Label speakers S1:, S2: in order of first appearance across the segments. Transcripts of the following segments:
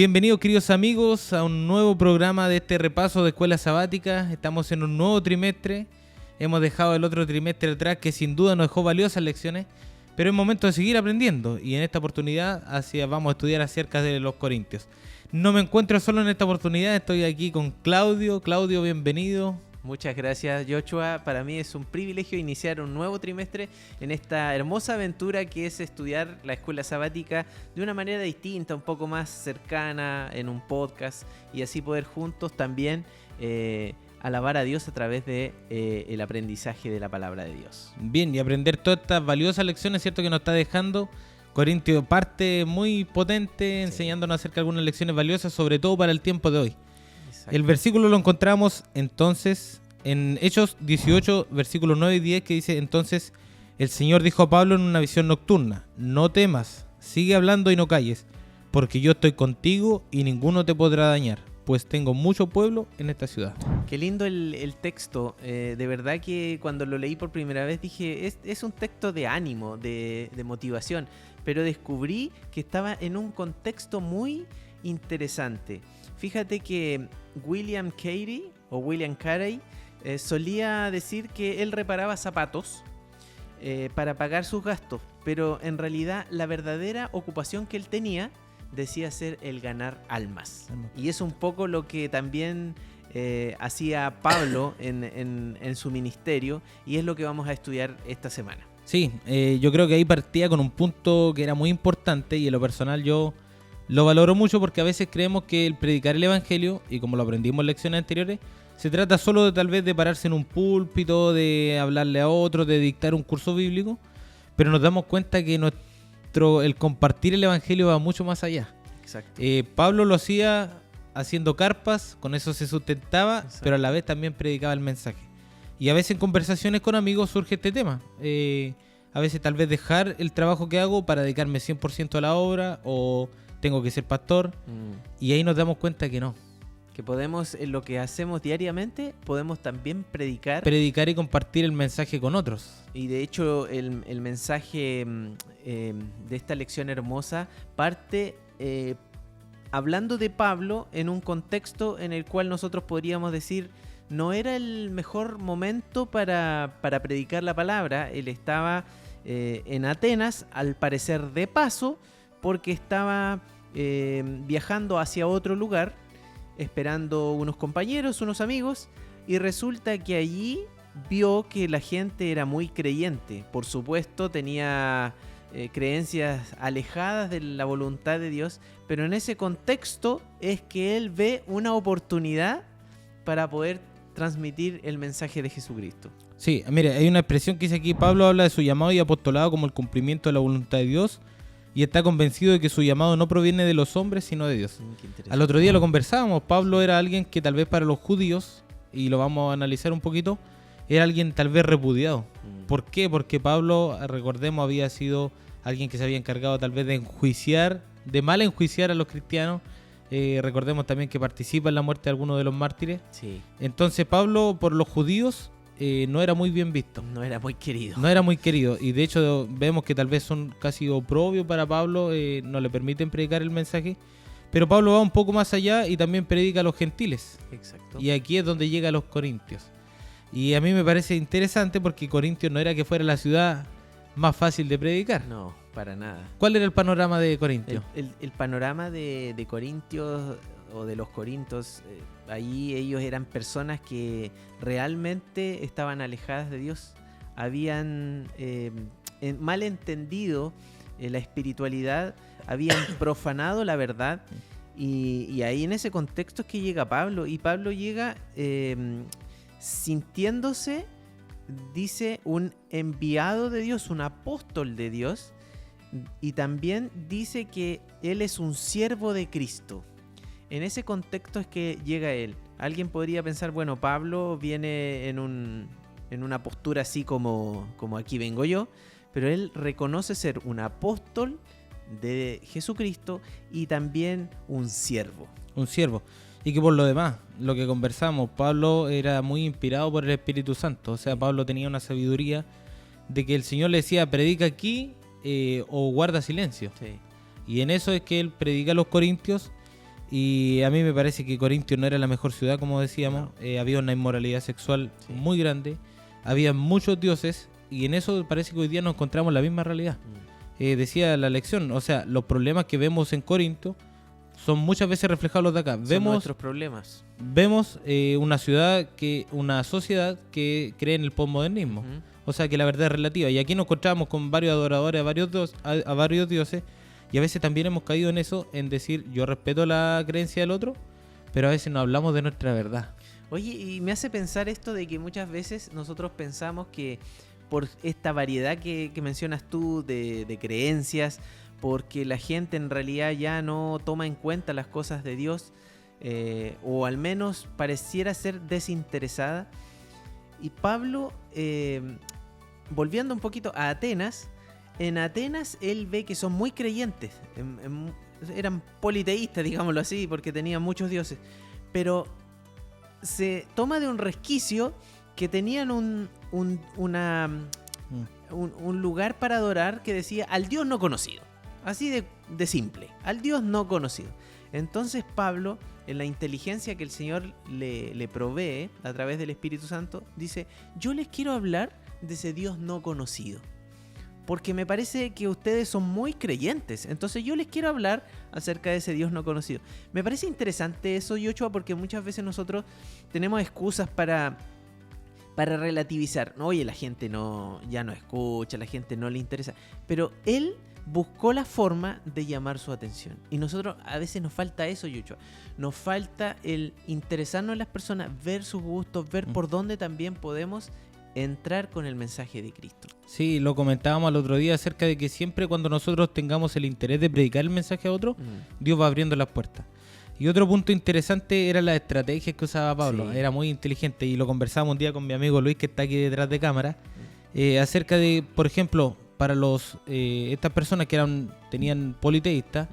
S1: Bienvenidos, queridos amigos, a un nuevo programa de este repaso de escuela sabática. Estamos en un nuevo trimestre. Hemos dejado el otro trimestre atrás que sin duda nos dejó valiosas lecciones, pero es momento de seguir aprendiendo y en esta oportunidad vamos a estudiar acerca de los Corintios. No me encuentro solo en esta oportunidad, estoy aquí con Claudio. Claudio, bienvenido.
S2: Muchas gracias, Joshua. Para mí es un privilegio iniciar un nuevo trimestre en esta hermosa aventura que es estudiar la escuela sabática de una manera distinta, un poco más cercana, en un podcast, y así poder juntos también alabar a Dios a través de el aprendizaje de la palabra de Dios.
S1: Bien, y aprender todas estas valiosas lecciones, ¿cierto?, que nos está dejando Corintio, parte muy potente, enseñándonos acerca de algunas lecciones valiosas, sobre todo para el tiempo de hoy. Exacto. El versículo lo encontramos entonces en Hechos 18, versículos 9 y 10, que dice: entonces el Señor dijo a Pablo en una visión nocturna: no temas, sigue hablando y no calles, porque yo estoy contigo y ninguno te podrá dañar, pues tengo mucho pueblo en esta ciudad.
S2: Qué lindo el texto. De verdad que cuando lo leí por primera vez dije, es un texto de ánimo, de motivación, pero descubrí que estaba en un contexto muy interesante. Fíjate que William Carey solía decir que él reparaba zapatos para pagar sus gastos, pero en realidad la verdadera ocupación que él tenía decía ser el ganar almas. Y es un poco lo que también hacía Pablo en su ministerio, y es lo que vamos a estudiar esta semana.
S1: Sí, yo creo que ahí partía con un punto que era muy importante, y en lo personal yo lo valoro mucho, porque a veces creemos que el predicar el evangelio, y como lo aprendimos en lecciones anteriores, se trata solo de tal vez de pararse en un púlpito, de hablarle a otros, de dictar un curso bíblico, pero nos damos cuenta que el compartir el evangelio va mucho más allá.
S2: Exacto.
S1: Pablo lo hacía haciendo carpas, con eso se sustentaba. Exacto. Pero a la vez también predicaba el mensaje. Y a veces en conversaciones con amigos surge este tema. A veces tal vez dejar el trabajo que hago para dedicarme 100% a la obra, o tengo que ser pastor, y ahí nos damos cuenta que no.
S2: Que podemos, en lo que hacemos diariamente, podemos también predicar
S1: y compartir el mensaje con otros.
S2: Y de hecho el mensaje de esta lección hermosa parte hablando de Pablo en un contexto en el cual nosotros podríamos decir no era el mejor momento para predicar la palabra. Él estaba en Atenas, al parecer de paso, porque estaba viajando hacia otro lugar, esperando unos compañeros, unos amigos, y resulta que allí vio que la gente era muy creyente. Por supuesto tenía creencias alejadas de la voluntad de Dios, pero en ese contexto es que él ve una oportunidad para poder transmitir el mensaje de Jesucristo.
S1: Sí, mire, hay una expresión que dice aquí: Pablo habla de su llamado y apostolado como el cumplimiento de la voluntad de Dios, y está convencido de que su llamado no proviene de los hombres, sino de Dios. Al otro día lo conversábamos. Pablo era alguien que tal vez para los judíos, y lo vamos a analizar un poquito, era alguien tal vez repudiado. ¿Por qué? Porque Pablo, recordemos, había sido alguien que se había encargado tal vez de mal enjuiciar a los cristianos. Recordemos también que participa en la muerte de algunos de los mártires. Sí. Entonces Pablo, por los judíos, no era muy bien visto.
S2: No era muy querido.
S1: No era muy querido. Y de hecho vemos que tal vez son casi oprobios para Pablo, no le permiten predicar el mensaje. Pero Pablo va un poco más allá y también predica a los gentiles.
S2: Exacto.
S1: Y aquí es donde llega a los corintios. Y a mí me parece interesante porque Corintios no era que fuera la ciudad más fácil de predicar.
S2: No, para nada.
S1: ¿Cuál era el panorama de Corintios?
S2: El panorama de Corintios, o de los corintios, ahí ellos eran personas que realmente estaban alejadas de Dios. Habían mal entendido la espiritualidad, habían profanado la verdad, y ahí en ese contexto es que llega Pablo. Y Pablo llega sintiéndose, dice, un enviado de Dios, un apóstol de Dios, y también dice que él es un siervo de Cristo. En ese contexto es que llega él. Alguien podría pensar, bueno, Pablo viene en una postura así como aquí vengo yo, pero él reconoce ser un apóstol de Jesucristo y también un siervo.
S1: Un siervo. Y que por lo demás, lo que conversamos, Pablo era muy inspirado por el Espíritu Santo. O sea, Pablo tenía una sabiduría de que el Señor le decía: predica aquí o guarda silencio. Sí. Y en eso es que él predica a los corintios. Y a mí me parece que Corintio no era la mejor ciudad, como decíamos.
S2: No.
S1: Había una inmoralidad sexual
S2: Sí.
S1: muy grande. Había muchos dioses. Y en eso parece que hoy día nos encontramos la misma realidad. Decía la lección, o sea, los problemas que vemos en Corinto son muchas veces reflejados los de acá.
S2: Son nuestros problemas.
S1: Vemos una sociedad que cree en el posmodernismo.
S2: Ujú.
S1: O sea, que la verdad es relativa. Y aquí nos encontramos con varios adoradores a varios dioses. Y a veces también hemos caído en eso, en decir, yo respeto la creencia del otro, pero a veces no hablamos de nuestra verdad.
S2: Oye, y me hace pensar esto de que muchas veces nosotros pensamos que por esta variedad que mencionas tú de creencias, porque la gente en realidad ya no toma en cuenta las cosas de Dios, o al menos pareciera ser desinteresada. Y Pablo, volviendo un poquito a Atenas, en Atenas él ve que son muy creyentes, eran politeístas, digámoslo así, porque tenían muchos dioses, pero se toma de un resquicio que tenían un lugar para adorar que decía al Dios no conocido. Así de simple, al Dios no conocido. Entonces Pablo, en la inteligencia que el Señor le provee a través del Espíritu Santo, dice, yo les quiero hablar de ese Dios no conocido, porque me parece que ustedes son muy creyentes, entonces yo les quiero hablar acerca de ese Dios no conocido. Me parece interesante eso, Yoshua, porque muchas veces nosotros tenemos excusas para relativizar. Oye, la gente ya no escucha, la gente no le interesa, pero él buscó la forma de llamar su atención. Y nosotros a veces nos falta eso, Yoshua. Nos falta el interesarnos en las personas, ver sus gustos, ver por dónde también podemos entrar con el mensaje de Cristo.
S1: Sí, lo comentábamos el otro día acerca de que siempre cuando nosotros tengamos el interés de predicar el mensaje a otro, Dios va abriendo las puertas. Y otro punto interesante era la estrategia que usaba Pablo.
S2: Sí.
S1: Era muy inteligente y lo conversábamos un día con mi amigo Luis, que está aquí detrás de cámara, acerca de, por ejemplo, para estas personas que tenían politeístas,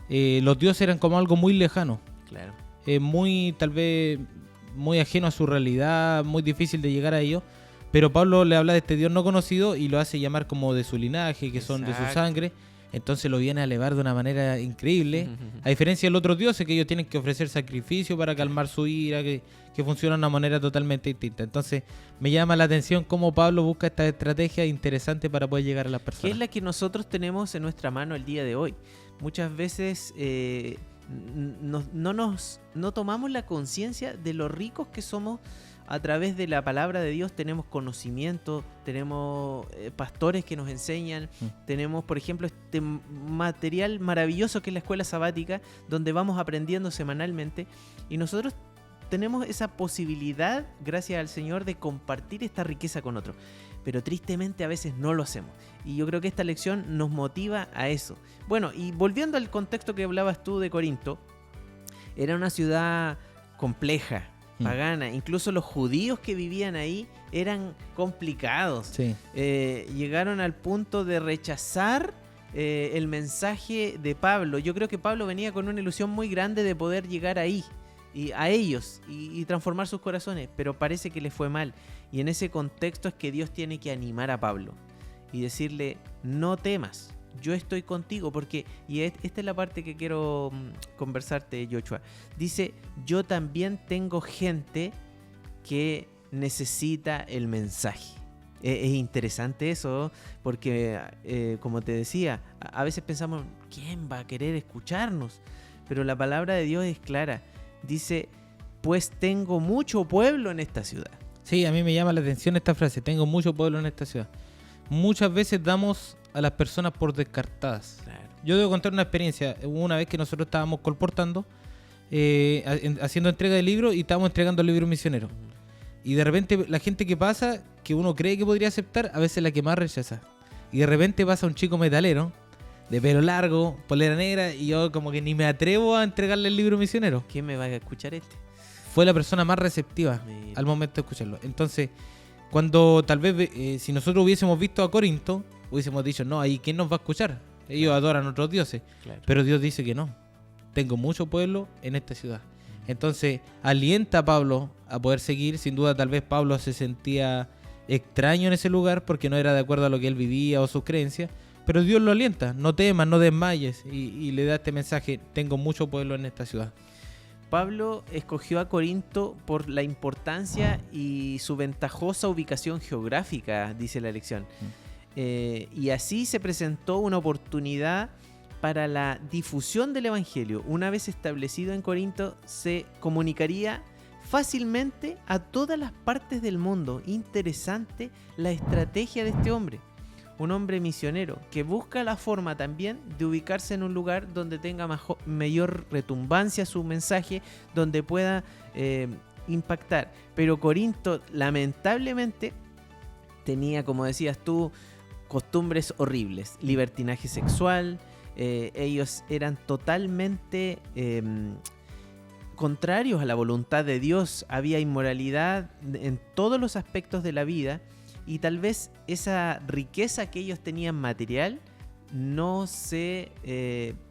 S1: los dioses eran como algo muy lejano.
S2: Claro.
S1: Muy, tal vez, muy ajeno a su realidad, muy difícil de llegar a ellos. Pero Pablo le habla de este Dios no conocido y lo hace llamar como de su linaje, que son de su sangre. Entonces lo viene a elevar de una manera increíble. A diferencia de los otros dioses, que ellos tienen que ofrecer sacrificio para calmar su ira, que funciona de una manera totalmente distinta. Entonces me llama la atención cómo Pablo busca esta estrategia interesante para poder llegar a las personas.
S2: Que es la que nosotros tenemos en nuestra mano el día de hoy. Muchas veces no tomamos la conciencia de lo ricos que somos. A través de la palabra de Dios tenemos conocimiento, tenemos pastores que nos enseñan, tenemos, por ejemplo, este material maravilloso que es la escuela sabática, donde vamos aprendiendo semanalmente, y nosotros tenemos esa posibilidad, gracias al Señor, de compartir esta riqueza con otros. Pero tristemente a veces no lo hacemos. Y yo creo que esta lección nos motiva a eso. Bueno, y volviendo al contexto que hablabas tú de Corinto, era una ciudad compleja, pagana. Incluso los judíos que vivían ahí eran complicados.
S1: Sí.
S2: Llegaron al punto de rechazar el mensaje de Pablo. Yo creo que Pablo venía con una ilusión muy grande de poder llegar ahí, y a ellos, y transformar sus corazones, pero parece que les fue mal. Y en ese contexto es que Dios tiene que animar a Pablo y decirle, no temas, yo estoy contigo, porque, y esta es la parte que quiero conversarte, Yoshua. Dice, yo también tengo gente que necesita el mensaje. Es interesante eso, porque como te decía, a veces pensamos, ¿quién va a querer escucharnos? Pero la palabra de Dios es clara. Dice, pues tengo mucho pueblo en esta ciudad.
S1: Sí, a mí me llama la atención esta frase, tengo mucho pueblo en esta ciudad. Muchas veces damos a las personas por descartadas.
S2: Claro.
S1: Yo debo contar una experiencia. Hubo una vez que nosotros estábamos colportando, haciendo entrega de libros, y estábamos entregando el libro misionero. Y de repente la gente que pasa, que uno cree que podría aceptar, a veces es la que más rechaza. Y de repente pasa un chico metalero, de pelo largo, polera negra, y yo como que ni me atrevo a entregarle el libro misionero.
S2: ¿Quién me va a escuchar este?
S1: Fue la persona más receptiva al momento de escucharlo. Entonces, cuando tal vez, si nosotros hubiésemos visto a Corinto, hubiésemos dicho, no, ahí ¿quién nos va a escuchar? Ellos adoran a otros dioses.
S2: Claro.
S1: Pero Dios dice que no. Tengo mucho pueblo en esta ciudad. Entonces, alienta a Pablo a poder seguir. Sin duda, tal vez Pablo se sentía extraño en ese lugar porque no era de acuerdo a lo que él vivía o sus creencias. pero Dios lo alienta, no temas, no desmayes, y le da este mensaje: tengo mucho pueblo en esta ciudad.
S2: Pablo escogió a Corinto por la importancia y su ventajosa ubicación geográfica, dice la lección. Y así se presentó una oportunidad para la difusión del Evangelio. Una vez establecido en Corinto, se comunicaría fácilmente a todas las partes del mundo. Interesante la estrategia de este hombre. Un hombre misionero que busca la forma también de ubicarse en un lugar donde tenga mayor retumbancia su mensaje, donde pueda impactar. Pero Corinto, lamentablemente, tenía, como decías tú, costumbres horribles, libertinaje sexual. Ellos eran totalmente contrarios a la voluntad de Dios. Había inmoralidad en todos los aspectos de la vida. Y tal vez esa riqueza que ellos tenían material no se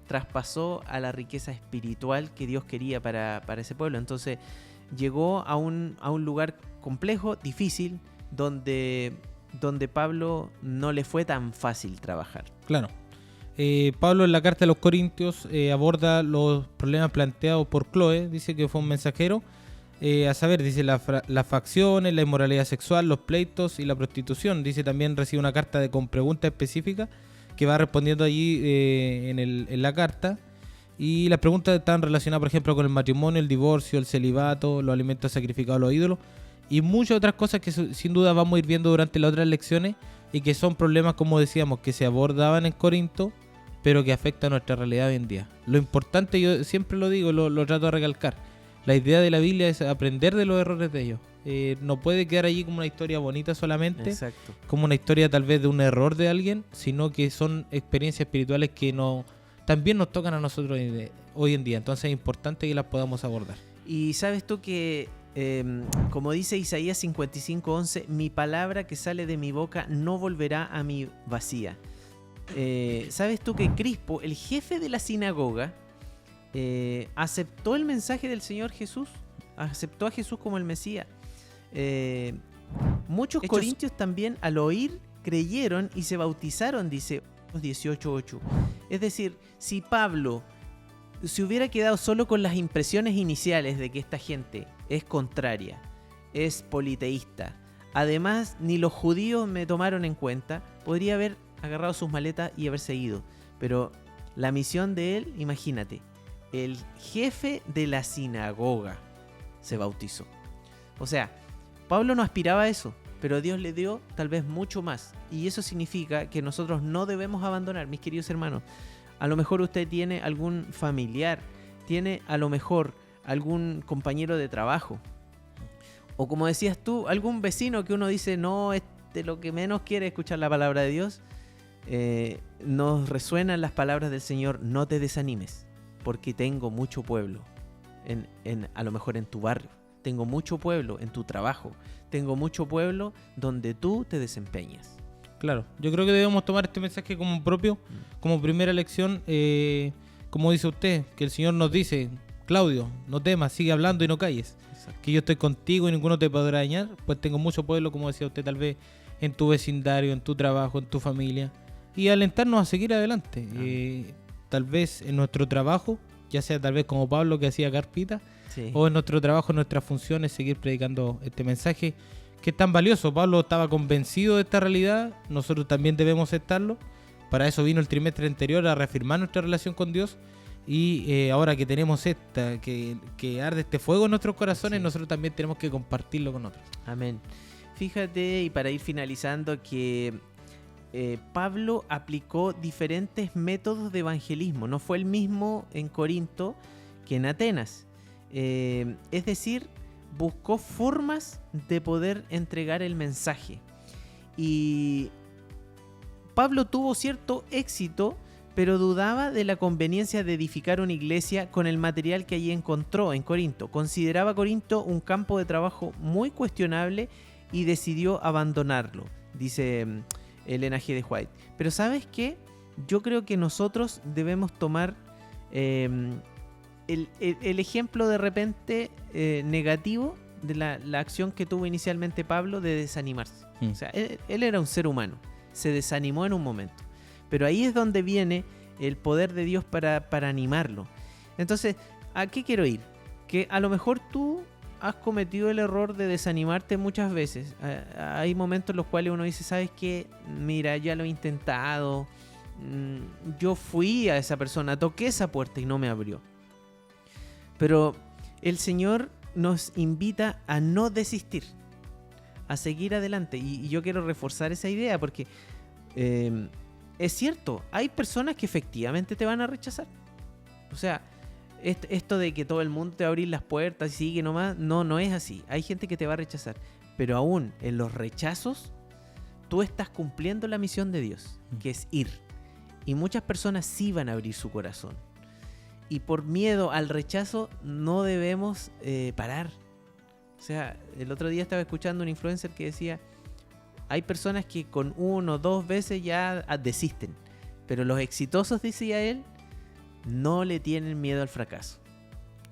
S2: traspasó a la riqueza espiritual que Dios quería para ese pueblo. Entonces llegó a un lugar complejo, difícil, donde Pablo no le fue tan fácil trabajar.
S1: Claro. Pablo en la carta de los Corintios aborda los problemas planteados por Cloé. Dice que fue un mensajero. A saber, dice las facciones, la inmoralidad sexual, los pleitos y la prostitución. Dice también recibe una carta con preguntas específicas que va respondiendo allí en la carta. Y las preguntas están relacionadas, por ejemplo, con el matrimonio, el divorcio, el celibato, los alimentos sacrificados a los ídolos y muchas otras cosas que sin duda vamos a ir viendo durante las otras lecciones y que son problemas, como decíamos, que se abordaban en Corinto, pero que afectan a nuestra realidad hoy en día. Lo importante, yo siempre lo digo, lo trato de recalcar. La idea de la Biblia es aprender de los errores de ellos. No puede quedar allí como una historia bonita solamente,
S2: Exacto.
S1: Como una historia tal vez de un error de alguien, sino que son experiencias espirituales que también nos tocan a nosotros hoy en día. Entonces es importante que las podamos abordar.
S2: Y sabes tú que, como dice Isaías 55:11, mi palabra que sale de mi boca no volverá a mí vacía. ¿Sabes tú que Crispo, el jefe de la sinagoga, aceptó el mensaje del Señor Jesús? Aceptó a Jesús como el Mesías. Muchos corintios también al oír creyeron y se bautizaron, dice 18:8. Es decir, si Pablo se hubiera quedado solo con las impresiones iniciales de que esta gente es contraria, es politeísta, además ni los judíos me tomaron en cuenta, podría haber agarrado sus maletas y haberse ido. Pero la misión de él, imagínate, el jefe de la sinagoga se bautizó. O sea, Pablo no aspiraba a eso, pero Dios le dio tal vez mucho más. Y eso significa que nosotros no debemos abandonar, mis queridos hermanos. A lo mejor usted tiene algún familiar, tiene a lo mejor algún compañero de trabajo, o como decías tú, algún vecino que uno dice, no, lo que menos quiere es escuchar la palabra de Dios. Nos resuenan las palabras del Señor: no te desanimes, porque tengo mucho pueblo a lo mejor en tu barrio, tengo mucho pueblo en tu trabajo, tengo mucho pueblo donde tú te desempeñas.
S1: Claro, yo creo que debemos tomar este mensaje como propio, como primera lección, como dice usted, que el Señor nos dice: Claudio, no temas, sigue hablando y no calles. Exacto. Que yo estoy contigo y ninguno te podrá dañar. Pues tengo mucho pueblo, como decía usted, tal vez en tu vecindario, en tu trabajo, en tu familia, y alentarnos a seguir adelante. Tal vez en nuestro trabajo, ya sea tal vez como Pablo que hacía carpita, sí, o en nuestro trabajo, en nuestras funciones, seguir predicando este mensaje que es tan valioso. Pablo estaba convencido de esta realidad, nosotros también debemos estarlo. Para eso vino el trimestre anterior, a reafirmar nuestra relación con Dios. Y ahora que tenemos que arde este fuego en nuestros corazones, sí, nosotros también tenemos que compartirlo con otros.
S2: Amén. Fíjate, y para ir finalizando, que Pablo aplicó diferentes métodos de evangelismo. No fue el mismo en Corinto que en Atenas. Es decir, buscó formas de poder entregar el mensaje. Y Pablo tuvo cierto éxito, pero dudaba de la conveniencia de edificar una iglesia con el material que allí encontró en Corinto. Consideraba Corinto un campo de trabajo muy cuestionable y decidió abandonarlo, dice Elena G. de White. Pero ¿sabes qué? Yo creo que nosotros debemos tomar el ejemplo de repente negativo de la acción que tuvo inicialmente Pablo de desanimarse. O sea, él era un ser humano, se desanimó en un momento. Pero ahí es donde viene el poder de Dios para animarlo. Entonces, ¿a qué quiero ir? Que a lo mejor tú has cometido el error de desanimarte muchas veces. Hay momentos en los cuales uno dice, ¿sabes qué? Mira, ya lo he intentado. Yo fui a esa persona, toqué esa puerta y no me abrió. Pero el Señor nos invita a no desistir, a seguir adelante. Y yo quiero reforzar esa idea porque es cierto, hay personas que efectivamente te van a rechazar. O sea, esto de que todo el mundo te va a abrir las puertas y sigue nomás, no es así. Hay gente que te va a rechazar. Pero aún en los rechazos, tú estás cumpliendo la misión de Dios, que es ir. Y muchas personas sí van a abrir su corazón. Y por miedo al rechazo no debemos parar. O sea, el otro día estaba escuchando un influencer que decía, hay personas que con 1 o 2 veces ya desisten. Pero los exitosos, decía él, no le tienen miedo al fracaso.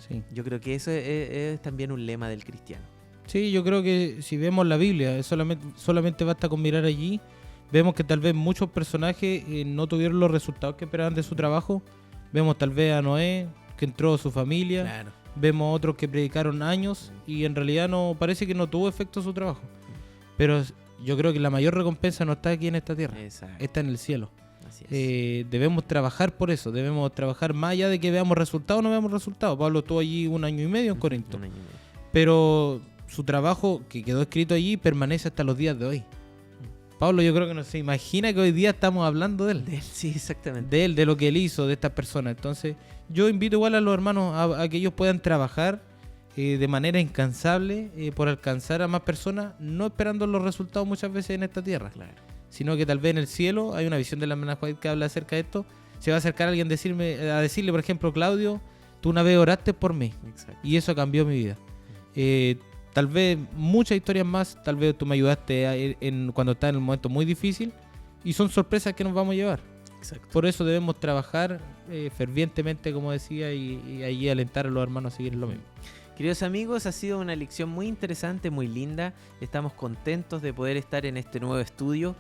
S1: Sí.
S2: Yo creo que eso es también un lema del cristiano.
S1: Sí, yo creo que si vemos la Biblia, solamente basta con mirar allí, vemos que tal vez muchos personajes no tuvieron los resultados que esperaban de su trabajo. Vemos tal vez a Noé, que entró a su familia. Claro. Vemos otros que predicaron años y en realidad no parece que no tuvo efecto su trabajo. Pero yo creo que la mayor recompensa no está aquí en esta tierra. Exacto. Está en el cielo. Debemos trabajar por eso, debemos trabajar más allá de que veamos resultados o no veamos resultados. Pablo estuvo allí 1 año y medio en Corinto, pero su trabajo que quedó escrito allí permanece hasta los días de hoy. Pablo, yo creo que no se imagina que hoy día estamos hablando de él.
S2: De él, sí, exactamente.
S1: De él, de lo que él hizo, de estas personas. Entonces yo invito igual a los hermanos a que ellos puedan trabajar de manera incansable por alcanzar a más personas, no esperando los resultados muchas veces en esta tierra. Claro. Sino que tal vez en el cielo, hay una visión de la hermana White que habla acerca de esto, se va a acercar a alguien a decirle, por ejemplo, Claudio, tú una vez oraste por mí. Exacto. Y eso cambió mi vida. Tal vez muchas historias más, tal vez tú me ayudaste cuando estaba en un momento muy difícil y son sorpresas que nos vamos a llevar. Exacto. Por eso debemos trabajar fervientemente, como decía, y ahí alentar a los hermanos a seguir lo mismo.
S2: Queridos amigos, ha sido una lección muy interesante, muy linda. Estamos contentos de poder estar en este nuevo estudio,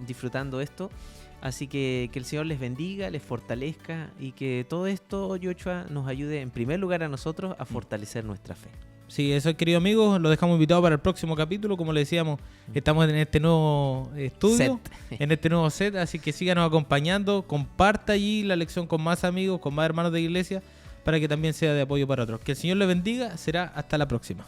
S2: disfrutando esto. Así que el Señor les bendiga, les fortalezca y que todo esto, Yoshua, nos ayude en primer lugar a nosotros a fortalecer nuestra fe.
S1: Sí, eso, querido amigos, lo dejamos invitado para el próximo capítulo. Como le decíamos, estamos en este nuevo estudio, en este nuevo set, así que síganos acompañando, comparta allí la lección con más amigos, con más hermanos de iglesia, para que también sea de apoyo para otros. Que el Señor les bendiga, será hasta la próxima.